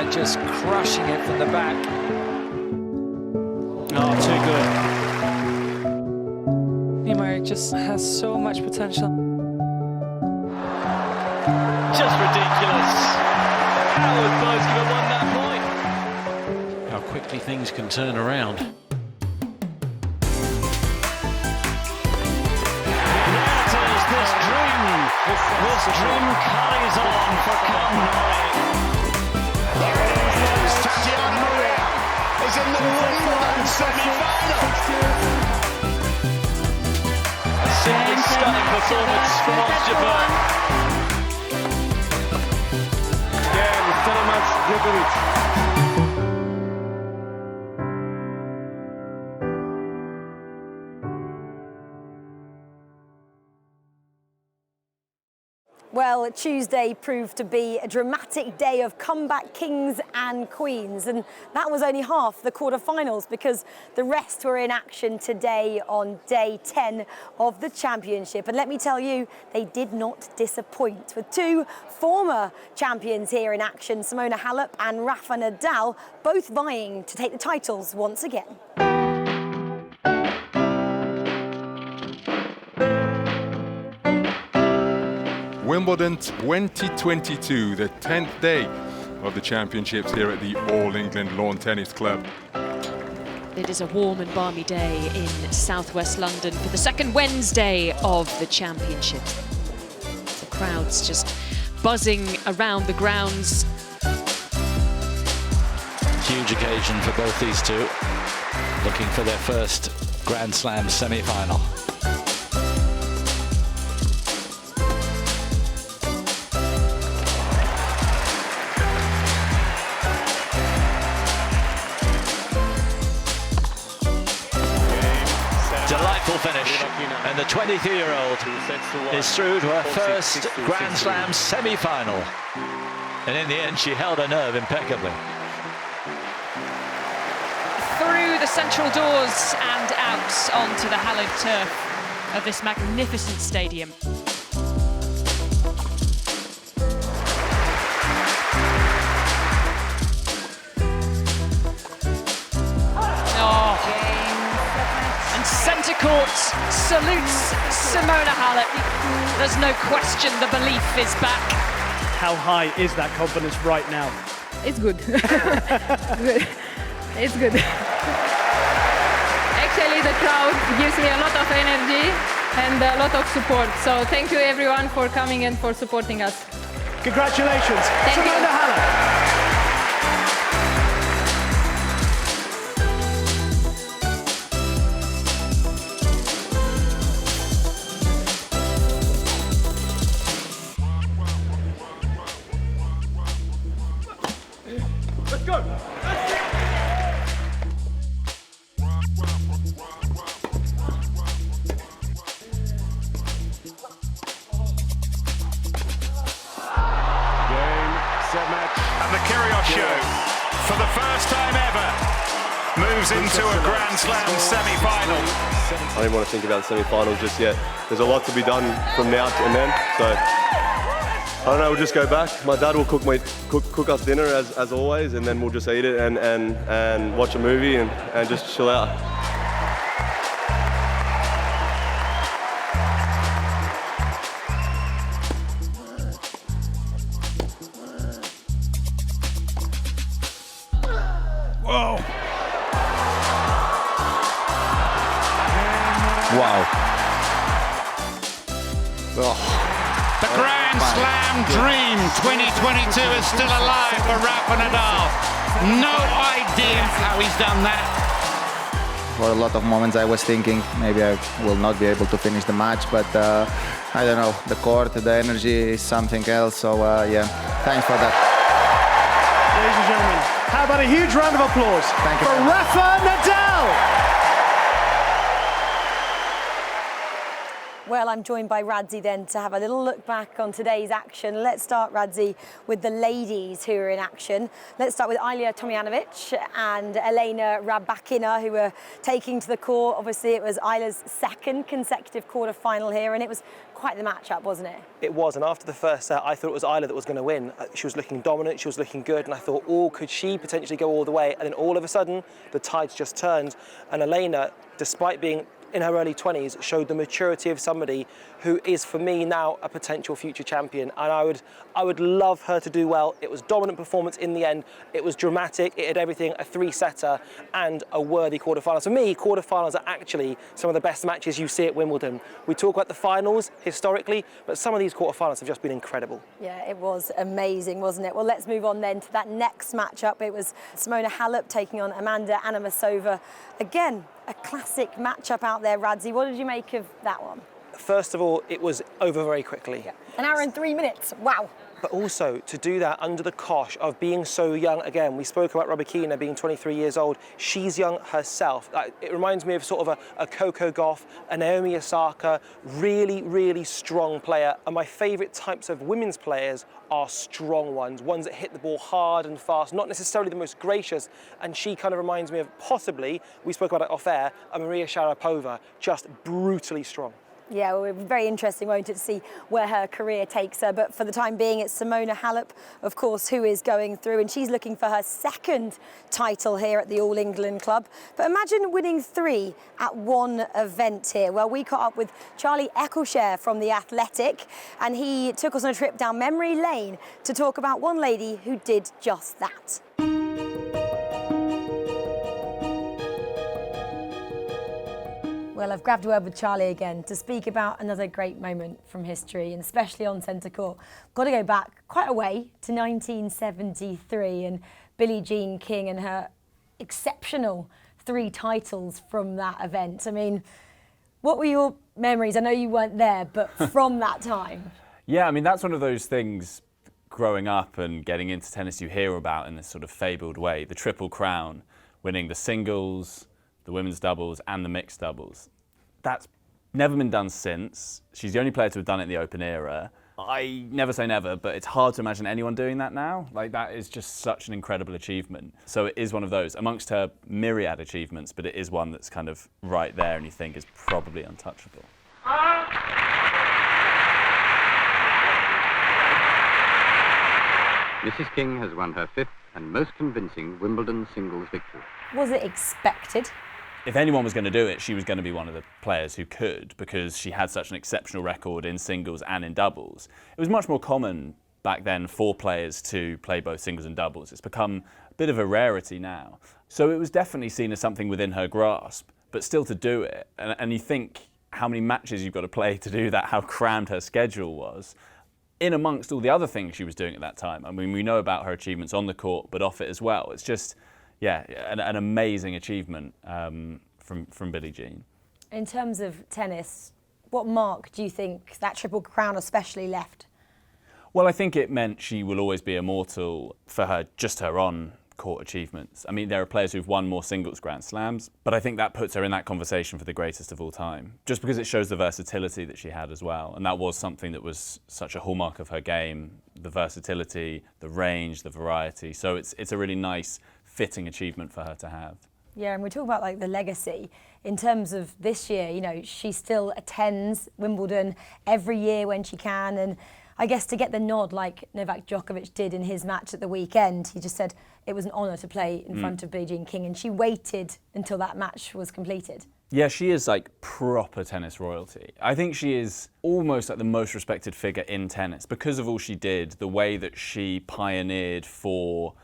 Jaguar just crushing it from the back. Oh, too good. Jaguar just has so much potential. Just ridiculous. How would both have won that point? How quickly things can turn around. This dream carries on for Conroy. There it is. Tatiana Maria is in the Wimbledon semi-final. A simply stunning performance from Jaguar. Again, Stanomac Djokovic. Well, Tuesday proved to be a dramatic day of comeback kings and queens, and that was only half the quarterfinals because the rest were in action today on day 10 of the championship. And let me tell you, they did not disappoint, with two former champions here in action, Simona Halep and Rafa Nadal, both vying to take the titles once again. Wimbledon 2022, the 10th day of the championships here at the All England Lawn Tennis Club. It is a warm and balmy day in southwest London for the second Wednesday of the championship. The crowd's just buzzing around the grounds. Huge occasion for both these two, looking for their first Grand Slam semi-final. Delightful finish, and the 23-year-old is through to her first Grand Slam semi-final. And in the end, she held her nerve impeccably. Through the central doors and out onto the hallowed turf of this magnificent stadium. Centre court salutes Simona Halep. There's no question the belief is back. How high is that confidence right now? It's good. Good. It's good. Actually, the crowd gives me a lot of energy and a lot of support. So thank you everyone for coming and for supporting us. Congratulations, Thank Simona you. Halep. Let's go! And the Kyrgios show, for the first time ever, moves into a Grand Slam semi-final. I don't want to think about the semi-finals just yet. There's a lot to be done from now and then, so I don't know, we'll just go back. My dad will cook us dinner as always, and then we'll just eat it and watch a movie and just chill out. Whoa! Wow. The Grand Slam dream 2022 is still alive for Rafa Nadal. No idea how he's done that. For a lot of moments I was thinking maybe I will not be able to finish the match, but I don't know, the court, the energy is something else, so yeah, thanks for that. Ladies and gentlemen, how about a huge round of applause for Rafa Nadal? Well, Elle, I'm joined by Radzi then to have a little look back on today's action. Let's start, Radzi, with the ladies who are in action. Let's start with Ilya Tomjanovic and Elena Rybakina, who were taking to the court. Obviously, it was Ilya's second consecutive quarter-final here, and it was quite the matchup, wasn't it? It was, and after the first set, I thought it was Ilya that was going to win. She was looking dominant, she was looking good, and I thought, oh, could she potentially go all the way? And then all of a sudden, the tides just turned, and Elena, despite being in her early 20s, showed the maturity of somebody who is, for me now, a potential future champion. And I would love her to do well. It was dominant performance in the end. It was dramatic. It had everything, a three-setter and a worthy quarterfinal. For me, quarterfinals are actually some of the best matches you see at Wimbledon. We talk about the finals historically, but some of these quarterfinals have just been incredible. Yeah, it was amazing, wasn't it? Well, let's move on then to that next matchup. It was Simona Halep taking on Amanda Anamasova. Again, a classic matchup out there, Radzi. What did you make of that one? First of all, it was over very quickly. Yeah. An hour and 3 minutes, wow. But also to do that under the cosh of being so young. Again, we spoke about Rybakina being 23 years old. She's young herself. It reminds me of sort of a Coco Gauff, a Naomi Osaka, really, really strong player. And my favourite types of women's players are strong ones that hit the ball hard and fast, not necessarily the most gracious. And she kind of reminds me of, possibly, we spoke about it off air, a Maria Sharapova, just brutally strong. Yeah, well, it'll be very interesting, won't it, to see where her career takes her. But for the time being, it's Simona Halep, of course, who is going through, and she's looking for her second title here at the All England Club. But imagine winning 3 at one event here. Well, we caught up with Charlie Eccleshare from The Athletic, and he took us on a trip down memory lane to talk about one lady who did just that. Well, I've grabbed a word with Charlie again to speak about another great moment from history, and especially on centre court. Got to go back quite a way to 1973 and Billie Jean King and her exceptional 3 titles from that event. I mean, what were your memories? I know you weren't there, but from that time. Yeah, I mean, that's one of those things growing up and getting into tennis you hear about in this sort of fabled way. The Triple Crown, winning the singles, the women's doubles and the mixed doubles. That's never been done since. She's the only player to have done it in the Open era. I never say never, but it's hard to imagine anyone doing that now. Like, that is just such an incredible achievement. So it is one of those, amongst her myriad achievements, but it is one that's kind of right there and you think is probably untouchable. Mrs. King has won her 5th and most convincing Wimbledon singles victory. Was it expected? If anyone was going to do it, she was going to be one of the players who could, because she had such an exceptional record in singles and in doubles. It was much more common back then for players to play both singles and doubles. It's become a bit of a rarity now. So it was definitely seen as something within her grasp, but still to do it. And you think how many matches you've got to play to do that, how crammed her schedule was, in amongst all the other things she was doing at that time. I mean, we know about her achievements on the court, but off it as well. It's just, yeah, an amazing achievement from Billie Jean. In terms of tennis, what mark do you think that Triple Crown especially left? Well, I think it meant she will always be immortal for her on-court achievements. I mean, there are players who've won more singles Grand Slams, but I think that puts her in that conversation for the greatest of all time, just because it shows the versatility that she had as well. And that was something that was such a hallmark of her game, the versatility, the range, the variety. So it's a really nice, fitting achievement for her to have. Yeah, and we talk about like the legacy in terms of this year. You know, she still attends Wimbledon every year when she can, and I guess to get the nod like Novak Djokovic did in his match at the weekend, he just said it was an honour to play in front of Billie Jean King, and she waited until that match was completed. Yeah, she is like proper tennis royalty. I think she is almost like the most respected figure in tennis because of all she did, the way that she pioneered for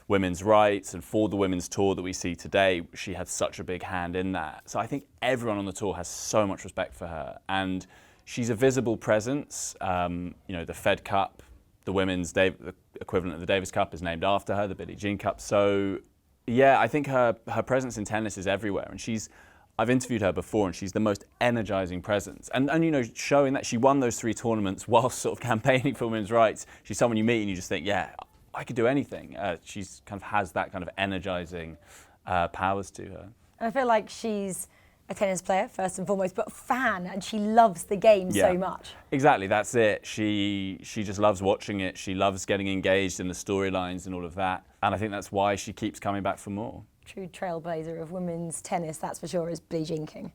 women's rights and for the women's tour that we see today. She had such a big hand in that. So I think everyone on the tour has so much respect for her, and she's a visible presence. You know, the Fed Cup, the equivalent of the Davis Cup is named after her, the Billie Jean Cup. So yeah, I think her presence in tennis is everywhere, and I've interviewed her before, and she's the most energising presence. And you know, showing that she won those 3 tournaments whilst sort of campaigning for women's rights. She's someone you meet and you just think, yeah, I could do anything. She's kind of has that kind of energising powers to her. And I feel like she's a tennis player, first and foremost, but a fan, and she loves the game so much. Exactly, that's it. She just loves watching it. She loves getting engaged in the storylines and all of that. And I think that's why she keeps coming back for more. True trailblazer of women's tennis, that's for sure, is Billie Jean King.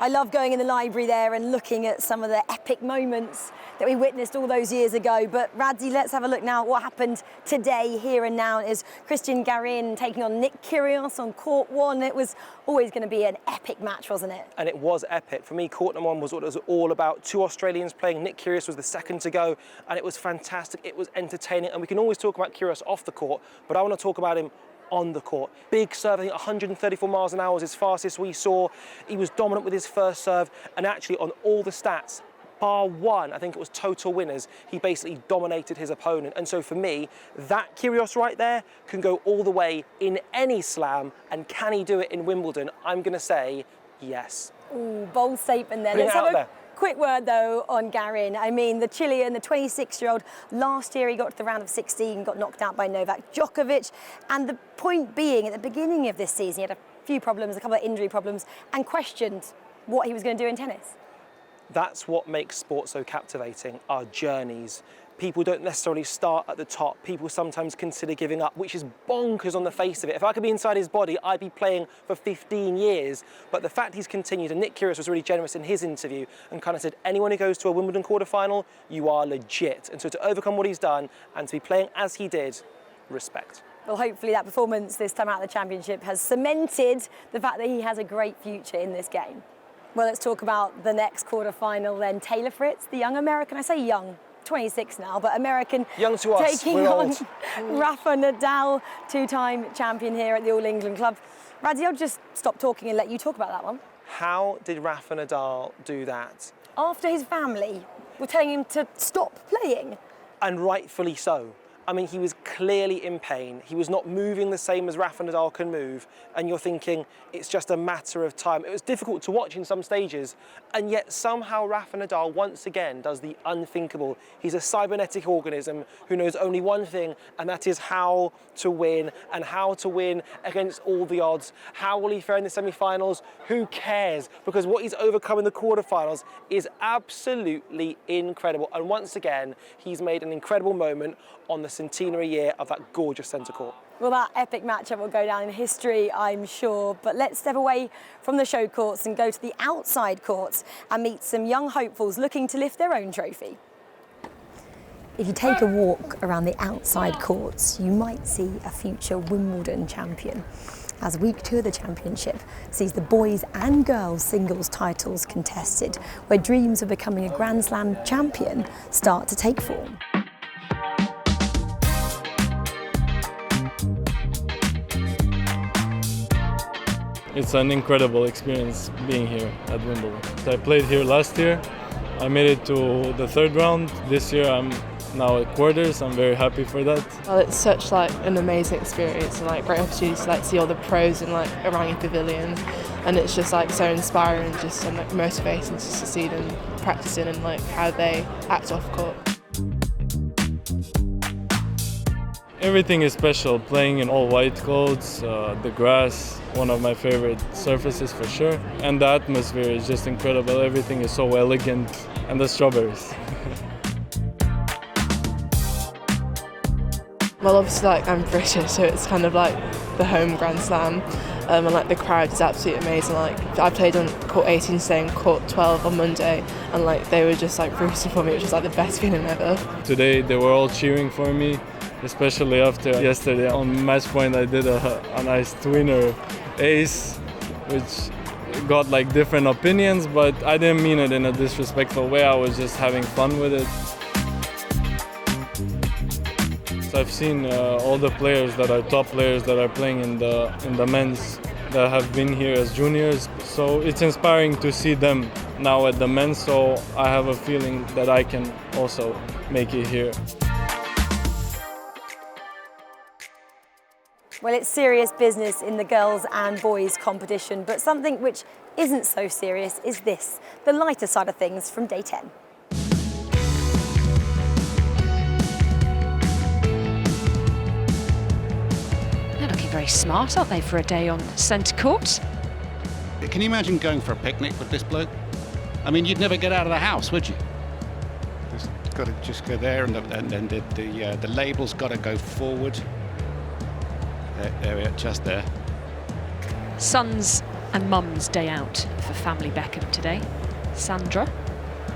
I love going in the library there and looking at some of the epic moments that we witnessed all those years ago. But Radzi, let's have a look now at what happened today, here and now. Is Cristian Garin taking on Nick Kyrgios on court one. It was always going to be an epic match, wasn't it? And it was epic. For me, court number one was what it was all about. Two Australians playing. Nick Kyrgios was the second to go, and it was fantastic. It was entertaining, and we can always talk about Kyrgios off the court, but I want to talk about him on the court. Big serve, I think 134 miles an hour was his fastest we saw. He was dominant with his first serve, and actually on all the stats, bar one, I think it was total winners, he basically dominated his opponent. And so for me, that Kyrgios right there can go all the way in any slam, and can he do it in Wimbledon? I'm going to say yes. Ooh, bold statement there. Putting Let's it have out a there. quick word though on Garin. I mean, the Chilean, the 26-year-old, last year he got to the round of 16, got knocked out by Novak Djokovic. And the point being, at the beginning of this season, he had a few problems, a couple of injury problems, and questioned what he was going to do in tennis. That's what makes sport so captivating, our journeys. People don't necessarily start at the top. People sometimes consider giving up, which is bonkers on the face of it. If I could be inside his body, I'd be playing for 15 years. But the fact he's continued, and Nick Kyrgios was really generous in his interview and kind of said, anyone who goes to a Wimbledon quarterfinal, you are legit. And so to overcome what he's done and to be playing as he did, respect. Well, hopefully that performance this time out of the championship has cemented the fact that he has a great future in this game. Well, let's talk about the next quarterfinal then. Taylor Fritz, the young American, I say young, 26 now, but American, young to us, taking on Rafa Nadal, two-time champion here at the All England Club. Radzi, I'll just stop talking and let you talk about that one. How did Rafa Nadal do that? After his family were telling him to stop playing. And rightfully so. I mean, he was clearly in pain. He was not moving the same as Rafa Nadal can move. And you're thinking, it's just a matter of time. It was difficult to watch in some stages. And yet somehow Rafa Nadal once again does the unthinkable. He's a cybernetic organism who knows only one thing, and that is how to win, and how to win against all the odds. How will he fare in the semi-finals? Who cares? Because what he's overcome in the quarterfinals is absolutely incredible. And once again, he's made an incredible moment on the centenary year of that gorgeous centre court. Well, that epic matchup will go down in history, I'm sure. But let's step away from the show courts and go to the outside courts and meet some young hopefuls looking to lift their own trophy. If you take a walk around the outside courts, you might see a future Wimbledon champion, as week 2 of the championship sees the boys and girls singles titles contested, where dreams of becoming a Grand Slam champion start to take form. It's an incredible experience being here at Wimbledon. I played here last year. I made it to the 3rd round. This year I'm now at quarters. I'm very happy for that. Well, it's such an amazing experience and great opportunity to see all the pros in around your pavilion, and it's just so inspiring and motivating just to see them practicing and how they act off court. Everything is special, playing in all white clothes, the grass, one of my favorite surfaces for sure. And the atmosphere is just incredible. Everything is so elegant. And the strawberries. Well, obviously I'm British, so it's kind of the home Grand Slam. And the crowd is absolutely amazing. I played on court 18 today and court 12 on Monday, and they were just rooting for me, which was the best feeling ever. Today they were all cheering for me. Especially after yesterday on match point I did a nice twinner ace, which got different opinions, but I didn't mean it in a disrespectful way. I was just having fun with it. So I've seen all the players that are top players that are playing in the men's that have been here as juniors. So it's inspiring to see them now at the men's, so I have a feeling that I can also make it here. Well, it's serious business in the girls and boys competition, but something which isn't so serious is this, the lighter side of things from day 10. They're looking very smart, aren't they, for a day on centre court? Can you imagine going for a picnic with this bloke? I mean, you'd never get out of the house, would you? Got to just go there, and then the label's got to go forward. There we are, just there. Sons and mum's day out for family Beckham today. Sandra,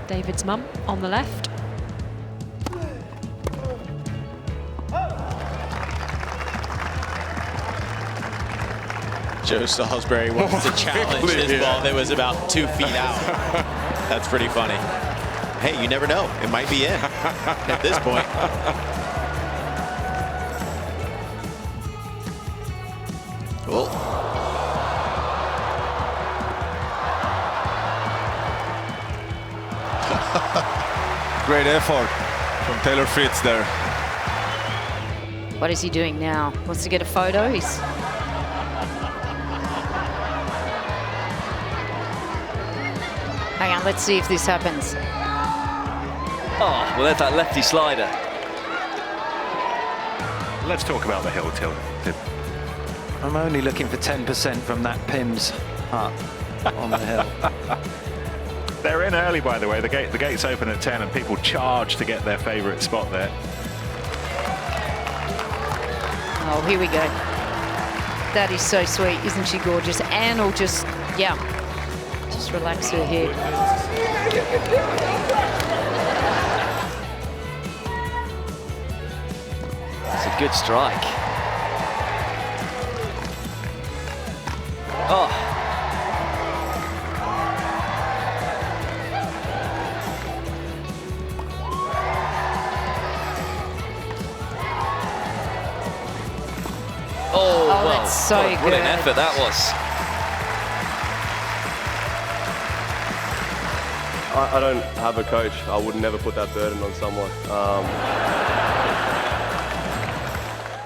David's mum, on the left. Joe Salisbury wants to challenge this ball that was about 2 feet out. That's pretty funny. Hey, you never know. It might be in at this point. Cool. Great effort from Taylor Fritz there. What is he doing now? Wants to get a photo? He's... Hang on, let's see if this happens. Oh, well, there's that lefty slider. Let's talk about the hill tilt. I'm only looking for 10% from that Pims putt on the hill. They're in early, by the way. The gates open at 10, and people charge to get their favourite spot there. Oh, here we go. That is so sweet. Isn't she gorgeous? Anne will just, yeah, just relax her head. It's a good strike. Oh. Oh, well, that's so good. What an effort that was. I don't have a coach. I would never put that burden on someone.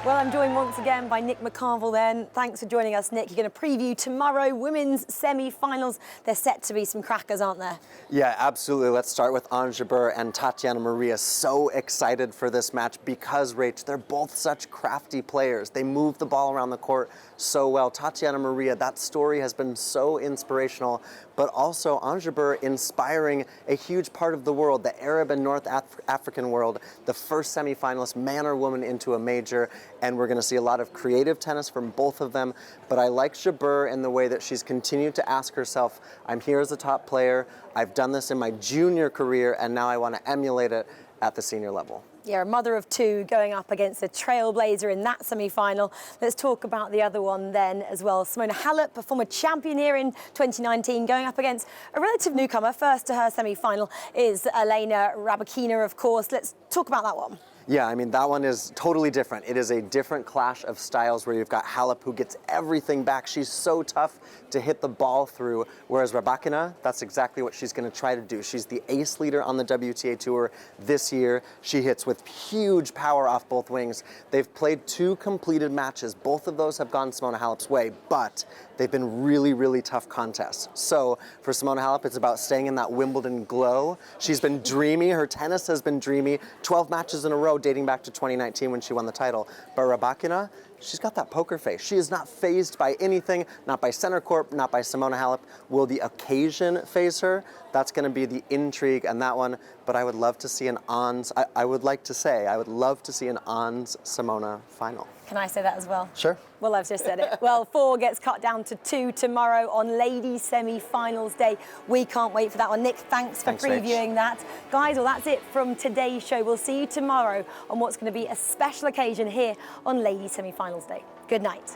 Well, I'm joined once again by Nick McCarville then. Thanks for joining us, Nick. You're going to preview tomorrow women's semi-finals. They're set to be some crackers, aren't there? Yeah, absolutely. Let's start with Ons Jabeur and Tatiana Maria. So excited for this match because, Rach, they're both such crafty players. They move the ball around the court so well. Tatiana Maria, that story has been so inspirational, but also Ons Jabeur inspiring a huge part of the world, the Arab and North African world, the first semi-finalist, man or woman, into a major. And we're going to see a lot of creative tennis from both of them. But I like Jabeur in the way that she's continued to ask herself, I'm here as a top player, I've done this in my junior career, and now I want to emulate it at the senior level. Yeah, a mother of two going up against a trailblazer in that semi-final. Let's talk about the other one then as well. Simona Halep, a former champion here in 2019, going up against a relative newcomer. First to her semi-final is Elena Rybakina, of course. Let's talk about that one. Yeah, I mean, that one is totally different. It is a different clash of styles where you've got Halep, who gets everything back. She's so tough to hit the ball through, whereas Rybakina, that's exactly what she's going to try to do. She's the ace leader on the WTA Tour this year. She hits with huge power off both wings. They've played 2 completed matches. Both of those have gone Simona Halep's way, but they've been really, really tough contests. So for Simona Halep, it's about staying in that Wimbledon glow. She's been dreamy. Her tennis has been dreamy. 12 matches in a row dating back to 2019 when she won the title. But Rybakina, she's got that poker face. She is not fazed by anything, not by center court, not by Simona Halep. Will the occasion faze her? That's going to be the intrigue on that one. But I would love to see an Ons, I would love to see an Ons Simona final. Can I say that as well? Sure. Well, I've just said it. Well, 4 gets cut down to 2 tomorrow on ladies semi-finals day. We can't wait for that one. Nick, thanks for previewing that. Guys, well, that's it from today's show. We'll see you tomorrow on what's going to be a special occasion here on ladies semi-finals day. Good night.